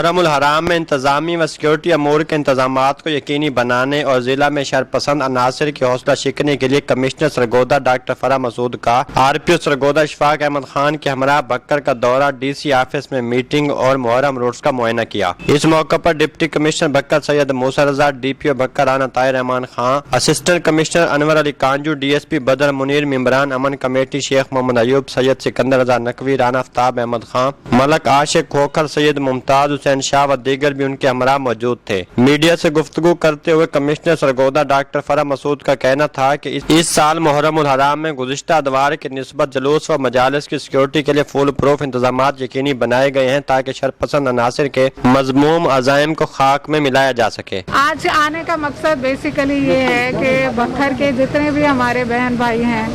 محرم الحرام میں انتظامی و سیکورٹی امور کے انتظامات کو یقینی بنانے اور ضلع میں شرپسند عناصر کی حوصلہ شکنی کے لیے کمشنر سرگودا ڈاکٹر فرح مسعود کا RPO سرگودا اشفاق احمد خان کے ہمراہ بکر کا دورہ DC آفس میں میٹنگ اور محرم روڈز کا معائنہ کیا۔ اس موقع پر ڈپٹی کمشنر بکر سید موسیٰ رضا، DPO بکر رانا طاہر رحمان خان، اسسٹنٹ کمشنر انور علی کانجو، DSP بدر منیر، ممبران امن کمیٹی شیخ محمد ایوب، سید سکندر رضا نقوی، رانا آفتاب احمد خان، ملک عاشق کھوکھر، سید ممتاز حسین شاہ و دیگر بھی ان کے ہمراہ موجود تھے۔ میڈیا سے گفتگو کرتے ہوئے کمشنر سرگودا ڈاکٹر فرح مسعود کا کہنا تھا کہ اس سال محرم الحرام میں گزشتہ ادوار کی نسبت جلوس و مجالس کی سیکورٹی کے لیے فول پروف انتظامات یقینی بنائے گئے ہیں تاکہ شرپسند عناصر کے مذموم عزائم کو خاک میں ملایا جا سکے۔ آج آنے کا مقصد بیسیکلی یہ ہے کہ بکھر کے جتنے بھی ہمارے بہن بھائی ہیں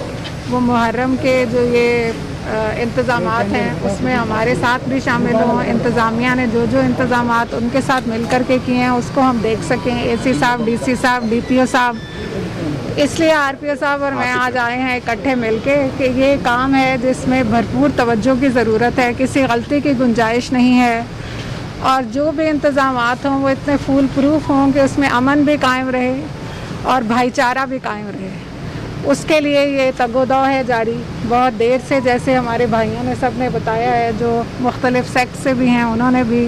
وہ محرم کے جو یہ انتظامات ہیں اس میں ہمارے ساتھ بھی شامل ہوں۔ انتظامیہ نے جو انتظامات ان کے ساتھ مل کر کے کیے ہیں اس کو ہم دیکھ سکیں، AC صاحب، DC صاحب، DPO صاحب، اس لیے RPO صاحب اور میں آج آئے ہیں اکٹھے مل کے کہ یہ کام ہے جس میں بھرپور توجہ کی ضرورت ہے، کسی غلطی کی گنجائش نہیں ہے، اور جو بھی انتظامات ہوں وہ اتنے فول پروف ہوں کہ اس میں امن بھی قائم رہے اور بھائی چارہ بھی قائم رہے۔ اس کے لیے یہ تگ و دو ہے جاری بہت دیر سے، جیسے ہمارے بھائیوں نے سب نے بتایا ہے، جو مختلف سیکٹ سے بھی ہیں انہوں نے بھی،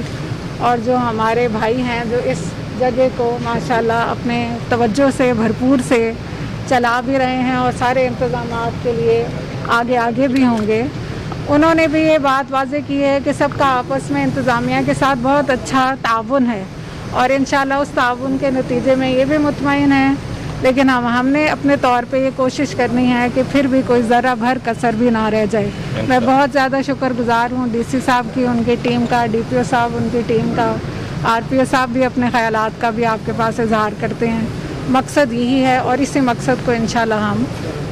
اور جو ہمارے بھائی ہیں جو اس جگہ کو ماشاءاللہ اپنے توجہ سے بھرپور سے چلا بھی رہے ہیں اور سارے انتظامات کے لیے آگے بھی ہوں گے، انہوں نے بھی یہ بات واضح کی ہے کہ سب کا آپس میں انتظامیہ کے ساتھ بہت اچھا تعاون ہے، اور انشاءاللہ اس تعاون کے نتیجے میں یہ بھی مطمئن ہیں، لیکن ہم نے اپنے طور پہ یہ کوشش کرنی ہے کہ پھر بھی کوئی ذرہ بھر کسر بھی نہ رہ جائے۔ میں بہت زیادہ شکر گزار ہوں DC صاحب کی، ان کی ٹیم کا، DPO صاحب ان کی ٹیم کا، RPO صاحب بھی اپنے خیالات کا بھی آپ کے پاس اظہار کرتے ہیں۔ مقصد یہی ہے اور اسی مقصد کو انشاءاللہ ہم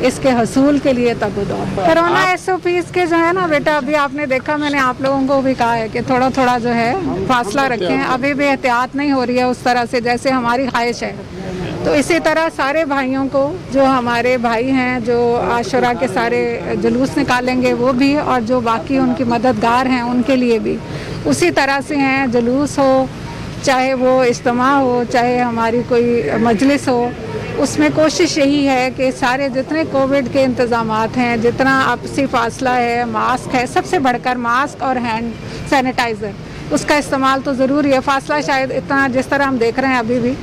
اس کے حصول کے لیے تگ و دو ہے۔ کرونا SOPs کے جو ہے نا بیٹا، ابھی آپ نے دیکھا، میں نے آپ لوگوں کو بھی کہا ہے کہ تھوڑا تھوڑا جو ہے فاصلہ رکھیں، ابھی بھی احتیاط نہیں ہو رہی ہے اس طرح سے جیسے ہماری خواہش ہے، تو اسی طرح سارے بھائیوں کو، جو ہمارے بھائی ہیں جو عاشورہ کے سارے جلوس نکالیں گے وہ بھی، اور جو باقی ان کی مددگار ہیں ان کے لیے بھی اسی طرح سے ہیں، جلوس ہو چاہے وہ اجتماع ہو چاہے ہماری کوئی مجلس ہو، اس میں کوشش یہی ہے کہ سارے جتنے کووڈ کے انتظامات ہیں، جتنا آپسی فاصلہ ہے، ماسک ہے، سب سے بڑھ کر ماسک اور ہینڈ سینیٹائزر، اس کا استعمال تو ضروری ہے۔ فاصلہ شاید اتنا جس طرح ہم دیکھ رہے ہیں ابھی بھی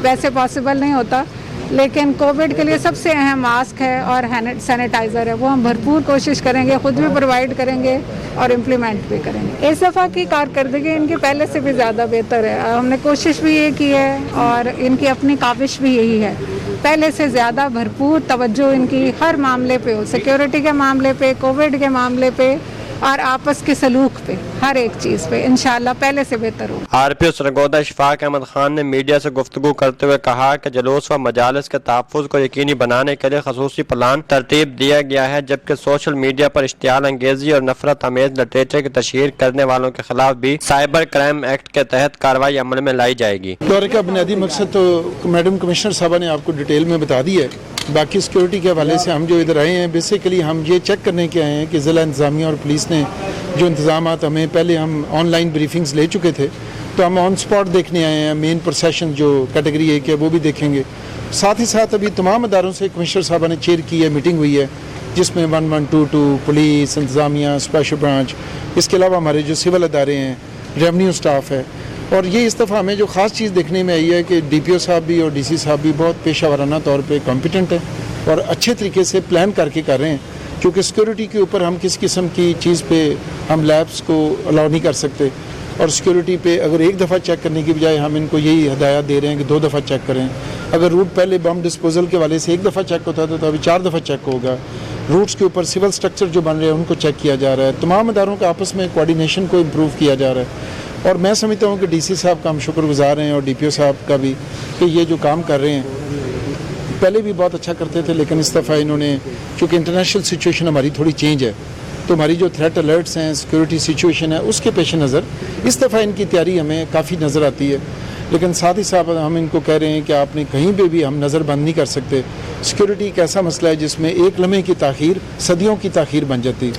ویسے پاسبل نہیں ہوتا، لیکن کووڈ کے لیے سب سے اہم ماسک ہے اور ہینڈ سینیٹائزر ہے، وہ ہم بھرپور کوشش کریں گے، خود بھی پرووائڈ کریں گے اور امپلیمنٹ بھی کریں گے۔ اس دفعہ کی کارکردگی ان کی پہلے سے بھی زیادہ بہتر ہے، ہم نے کوشش بھی یہ کی ہے اور ان کی اپنی کاوش بھی یہی ہے، پہلے سے زیادہ بھرپور توجہ ان کی ہر معاملے پہ ہو، سیکیورٹی کے معاملے پہ، کووڈ کے معاملے پہ اور آپس کے سلوک پہ، ہر ایک چیز پہ انشاءاللہ پہلے سے بہتر ہو۔ RPO سرگودا اشفاق احمد خان نے میڈیا سے گفتگو کرتے ہوئے کہا کہ جلوس و مجالس کے تحفظ کو یقینی بنانے کے لیے خصوصی پلان ترتیب دیا گیا ہے، جبکہ سوشل میڈیا پر اشتعال انگیزی اور نفرت آمیز لٹریچر کی تشہیر کرنے والوں کے خلاف بھی سائبر کرائم ایکٹ کے تحت کارروائی عمل میں لائی جائے گی۔ دورے کا بنیادی مقصد تو میڈم کمشنر صاحبہ نے آپ کو ڈیٹیل میں بتا دی ہے، باقی سیکیورٹی کے حوالے سے ہم جو ادھر آئے ہیں بیسیکلی ہم یہ چیک کرنے کے آئے ہیں کہ ضلع انتظامیہ اور پولیس نے جو انتظامات ہمیں پہلے ہم آن لائن بریفنگز لے چکے تھے تو ہم آن سپاٹ دیکھنے آئے ہیں، مین پروسیشن جو کیٹیگری 1 ہے وہ بھی دیکھیں گے، ساتھ ہی ساتھ ابھی تمام اداروں سے کمشنر صاحبہ نے چیئر کی ہے، میٹنگ ہوئی ہے جس میں 1122 پولیس انتظامیہ اسپیشل برانچ، اس کے علاوہ ہمارے جو سول ادارے ہیں، ریونیو سٹاف ہے، اور یہ اس دفعہ ہمیں جو خاص چیز دیکھنے میں آئی ہے کہ DPO صاحب بھی اور DC صاحب بھی بہت پیشہ ورانہ طور پہ کمپیٹنٹ ہیں اور اچھے طریقے سے پلان کر کے کر رہے ہیں، کیونکہ سیکیورٹی کے اوپر ہم کس قسم کی چیز پہ ہم لیبس کو الاؤ نہیں کر سکتے، اور سیکیورٹی پہ اگر ایک دفعہ چیک کرنے کی بجائے ہم ان کو یہی ہدایات دے رہے ہیں کہ 2 دفعہ چیک کریں۔ اگر روٹ پہلے بم ڈسپوزل کے والے سے 1 دفعہ چیک ہوتا تھا تو ابھی 4 دفعہ چیک ہوگا۔ روٹس کے اوپر سول سٹرکچر جو بن رہے ہیں ان کو چیک کیا جا رہا ہے، تمام اداروں کا آپس میں کوارڈینیشن کو امپروو کیا جا رہا ہے، اور میں سمجھتا ہوں کہ DC صاحب کا ہم شکر گزار ہیں اور DPO صاحب کا بھی کہ یہ جو کام کر رہے ہیں پہلے بھی بہت اچھا کرتے تھے، لیکن اس دفعہ انہوں نے چونکہ انٹرنیشنل سچویشن ہماری تھوڑی چینج ہے تو ہماری جو تھریٹ الرٹس ہیں، سیکیورٹی سچویشن ہے، اس کے پیش نظر اس دفعہ ان کی تیاری ہمیں کافی نظر آتی ہے، لیکن ساتھ ہی ساتھ ہم ان کو کہہ رہے ہیں کہ آپ نے کہیں پہ بھی ہم نظر بند نہیں کر سکتے۔ سیکیورٹی ایک ایسا مسئلہ ہے جس میں ایک لمحے کی تاخیر صدیوں کی تاخیر بن جاتی،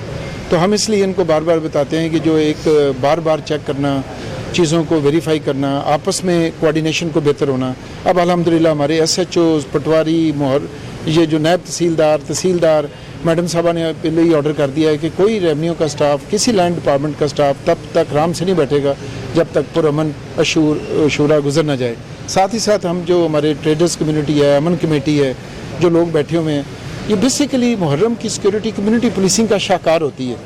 تو ہم اس لیے ان کو بار بار بتاتے ہیں کہ جو ایک بار بار چیک کرنا چیزوں کو ویریفائی کرنا, آپس میں کوارڈینیشن کو بہتر ہونا. اب الحمدللہ ہمارے SHOs, پٹواری, یہ جو نائب تحصیلدار میڈم صاحبہ نے پہلے ہی آرڈر کر دیا ہے کہ کوئی ریونیو کا سٹاف, کسی لینڈ ڈپارٹمنٹ کا سٹاف تب تک آرام سے نہیں بیٹھے گا جب تک پرامن شورا گزر نہ جائے. ساتھ ہی ساتھ ہم جو ہمارے ٹریڈرز کمیونٹی ہے, امن کمیٹی ہے, جو لوگ بیٹھے ہوئے ہیں, یہ بیسیکلی محرم کی سیکورٹی کمیونٹی پولیسنگ کا شاہکار ہوتی ہے.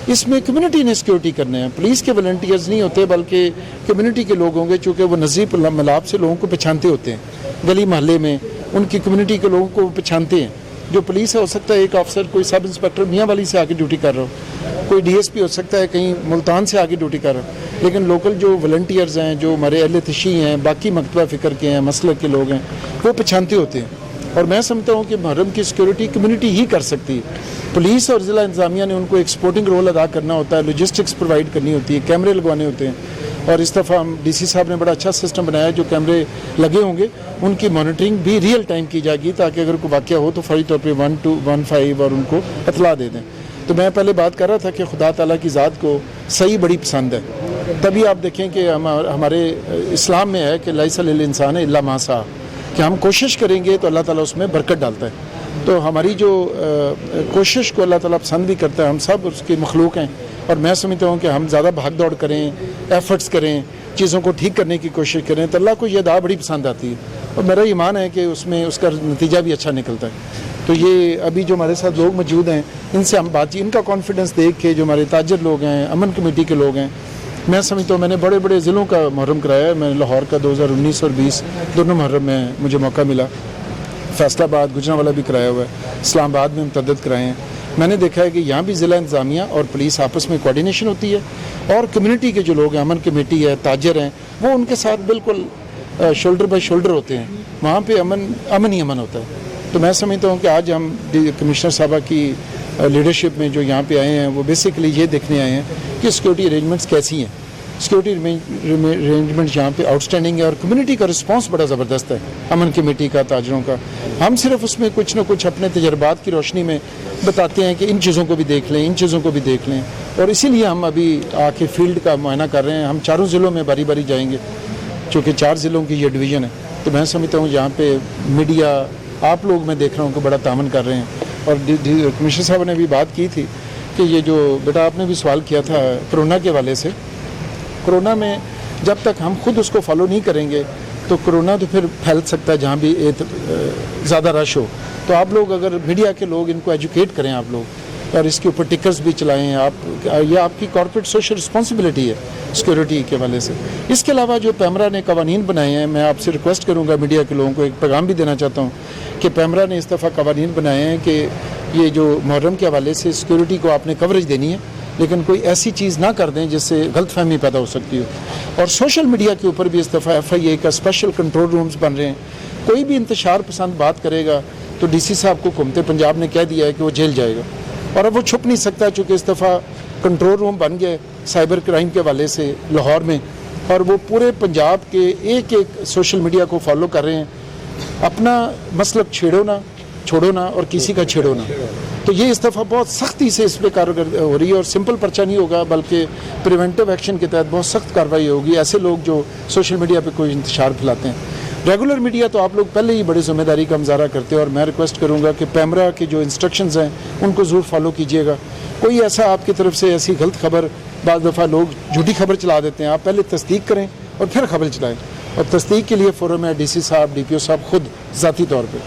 اس میں کمیونٹی نے سیکورٹی کرنے ہیں, پولیس کے والنٹیئرز نہیں ہوتے بلکہ کمیونٹی کے لوگ ہوں گے, چونکہ وہ نظری ملاب سے لوگوں کو پہچانتے ہوتے ہیں, گلی محلے میں ان کی کمیونٹی کے لوگوں کو پہچانتے ہیں. جو پولیس ہے, ہو سکتا ہے ایک آفسر کوئی سب انسپیکٹر میاں والی سے آگے ڈیوٹی کر رہا ہو, کوئی DSP ہو سکتا ہے کہیں ملتان سے آگے ڈیوٹی کر رہا ہو, لیکن لوکل جو والنٹیئرز ہیں, جو ہمارے اہل تشیع ہیں, باقی مکتبہ فکر کے ہیں, مسلک کے لوگ ہیں, وہ پہچانتے ہوتے ہیں. اور میں سمجھتا ہوں کہ محرم کی سیکورٹی کمیونٹی ہی کر سکتی ہے. پولیس اور ضلع انتظامیہ نے ان کو ایک سپورٹنگ رول ادا کرنا ہوتا ہے, لاجسٹکس پرووائڈ کرنی ہوتی ہے, کیمرے لگوانے ہوتے ہیں. اور اس دفعہ ہم DC صاحب نے بڑا اچھا سسٹم بنایا ہے, جو کیمرے لگے ہوں گے ان کی مانیٹرنگ بھی ریئل ٹائم کی جائے گی, تاکہ اگر کوئی واقعہ ہو تو فوری طور پہ 1215 اور ان کو اطلاع دے دیں. تو میں پہلے بات کر رہا تھا کہ خدا تعالیٰ کی ذات کو صحیح بڑی پسند ہے. تبھی آپ دیکھیں کہ ہمارے اسلام میں ہے کہ لیس للانسان الا ما سعی, کہ ہم کوشش کریں گے تو اللہ تعالیٰ اس میں برکت ڈالتا ہے. تو ہماری جو کوشش کو اللہ تعالیٰ پسند بھی کرتا ہے, ہم سب اس کے مخلوق ہیں. اور میں سمجھتا ہوں کہ ہم زیادہ بھاگ دوڑ کریں, ایفرٹس کریں, چیزوں کو ٹھیک کرنے کی کوشش کریں تو اللہ کو یہ دعا بڑی پسند آتی ہے. اور میرا ایمان ہے کہ اس میں اس کا نتیجہ بھی اچھا نکلتا ہے. تو یہ ابھی جو ہمارے ساتھ لوگ موجود ہیں, ان سے ہم بات چیت, ان کا کانفیڈنس دیکھ کے, جو ہمارے تاجر لوگ ہیں, امن کمیٹی کے لوگ ہیں, میں سمجھتا ہوں میں نے بڑے بڑے ضلعوں کا محرم کرایا ہے. میں لاہور کا 2019 اور 20 دونوں محرم میں مجھے موقع ملا. فیصل آباد, گجرانوالہ بھی کرایا ہوا ہے, اسلام آباد میں متعدد کرائے ہیں. میں نے دیکھا ہے کہ یہاں بھی ضلع انتظامیہ اور پولیس آپس میں کوارڈینیشن ہوتی ہے, اور کمیونٹی کے جو لوگ ہیں, امن کمیٹی ہے, تاجر ہیں, وہ ان کے ساتھ بالکل شولڈر بائی شولڈر ہوتے ہیں. وہاں پہ امن ہی امن ہوتا ہے. تو میں سمجھتا ہوں کہ آج ہم کمشنر صاحبہ کی لیڈرشپ میں جو یہاں پہ آئے ہیں, وہ بیسیکلی یہ دیکھنے آئے ہیں کہ سیکورٹی ارینجمنٹس کیسی ہیں. سیکورٹی ارینجمنٹ یہاں پہ آؤٹ اسٹینڈنگ ہے, اور کمیونٹی کا رسپانس بڑا زبردست ہے, امن کمیٹی کا, تاجروں کا. ہم صرف اس میں کچھ نہ کچھ اپنے تجربات کی روشنی میں بتاتے ہیں کہ ان چیزوں کو بھی دیکھ لیں, ان چیزوں کو بھی دیکھ لیں. اور اسی لیے ہم ابھی آ کے فیلڈ کا معائنہ کر رہے ہیں. ہم چاروں ضلعوں میں باری باری جائیں گے, چونکہ 4 ضلعوں کی یہ ڈویژن ہے. تو میں سمجھتا ہوں یہاں پہ میڈیا, آپ لوگ میں دیکھ رہا ہوں کہ بڑا تعاون کر رہے ہیں. اور کمشنر صاحب نے بھی بات کی تھی کہ یہ جو بیٹا آپ نے بھی سوال کیا تھا کرونا کے حوالے سے, کرونا میں جب تک ہم خود اس کو فالو نہیں کریں گے تو کرونا تو پھر پھیل سکتا ہے جہاں بھی زیادہ رش ہو. تو آپ لوگ اگر میڈیا کے لوگ ان کو ایجوکیٹ کریں آپ لوگ, اور اس کے اوپر ٹکرز بھی چلائیں آپ, یہ آپ کی کارپوریٹ سوشل رسپانسبلٹی ہے سیکورٹی کے حوالے سے. اس کے علاوہ جو پیمرا نے قوانین بنائے ہیں, میں آپ سے ریکویسٹ کروں گا, میڈیا کے لوگوں کو ایک پیغام بھی دینا چاہتا ہوں کہ پیمرا نے اس دفعہ قوانین بنائے ہیں کہ یہ جو محرم کے حوالے سے سیکورٹی کو آپ نے کوریج دینی ہے, لیکن کوئی ایسی چیز نہ کر دیں جس سے غلط فہمی پیدا ہو سکتی ہو. اور سوشل میڈیا کے اوپر بھی اس دفعہ FIA کا اسپیشل کنٹرول رومز بن رہے ہیں. کوئی بھی انتشار پسند بات کرے گا تو DC صاحب کو حکومت پنجاب نے کہہ دیا ہے کہ وہ جیل جائے گا, اور اب وہ چھپ نہیں سکتا, چونکہ اس دفعہ کنٹرول روم بن گئے سائبر کرائم کے حوالے سے لاہور میں, اور وہ پورے پنجاب کے ایک ایک سوشل میڈیا کو فالو کر رہے ہیں. اپنا مسلک چھوڑو نا اور کسی کا چھیڑو نا. تو یہ اس دفعہ بہت سختی سے اس پہ کارروائی ہو رہی ہے, اور سمپل پرچہ نہیں ہوگا بلکہ پریونٹیو ایکشن کے تحت بہت سخت کارروائی ہوگی ایسے لوگ جو سوشل میڈیا پہ کوئی انتشار پھیلاتے ہیں. ریگولر میڈیا تو آپ لوگ پہلے ہی بڑی ذمہ داری کا مظاہرہ کرتے ہیں, اور میں ریکویسٹ کروں گا کہ پیمرا کے جو انسٹرکشنز ہیں ان کو ضرور فالو کیجیے گا. کوئی ایسا آپ کی طرف سے ایسی غلط خبر, بعض دفعہ لوگ جھوٹی خبر چلا دیتے ہیں, آپ پہلے تصدیق کریں اور پھر خبر چلائیں. اور تصدیق کے لیے فورم ہے DC صاحب, DPO صاحب خود ذاتی طور پہ,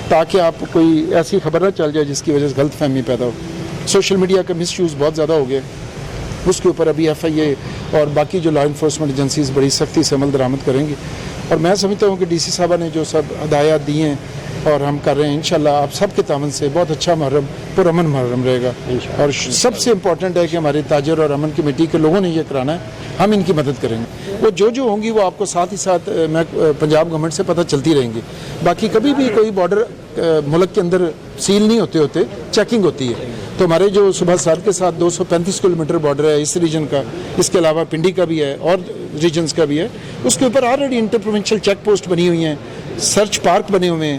تاکہ آپ کوئی ایسی خبر نہ چل جائے جس کی وجہ سے غلط فہمی پیدا ہو. سوشل میڈیا کا مس یوز بہت زیادہ ہو گیا, اس کے اوپر ابھی FIA اور باقی جو لا انفورسمنٹ ایجنسیز بڑی سختی سے عمل درآمد کریں گی. اور میں سمجھتا ہوں کہ DC صاحبہ نے جو سب ہدایات دی ہیں اور ہم کر رہے ہیں, انشاءاللہ آپ سب کے تعاون سے بہت اچھا محرم, پرامن محرم رہے گا. اور سب سے امپورٹنٹ ہے کہ ہمارے تاجر اور امن کمیٹی کے لوگوں نے یہ کرانا ہے, ہم ان کی مدد کریں گے. وہ جو ہوں گی وہ آپ کو ساتھ ہی ساتھ میں پنجاب گورنمنٹ سے پتہ چلتی رہیں گی. باقی کبھی بھی کوئی بارڈر ملک کے اندر سیل نہیں ہوتے چیکنگ ہوتی ہے. تو ہمارے جو صبح سر کے ساتھ 235 کلومیٹر بارڈر ہے اس ریجن کا, اس کے علاوہ پنڈی کا بھی ہے اور ریجنز کا بھی ہے, اس کے اوپر already inter provincial check post بنی ہوئی ہیں, سرچ پارک بنے ہوئے ہیں,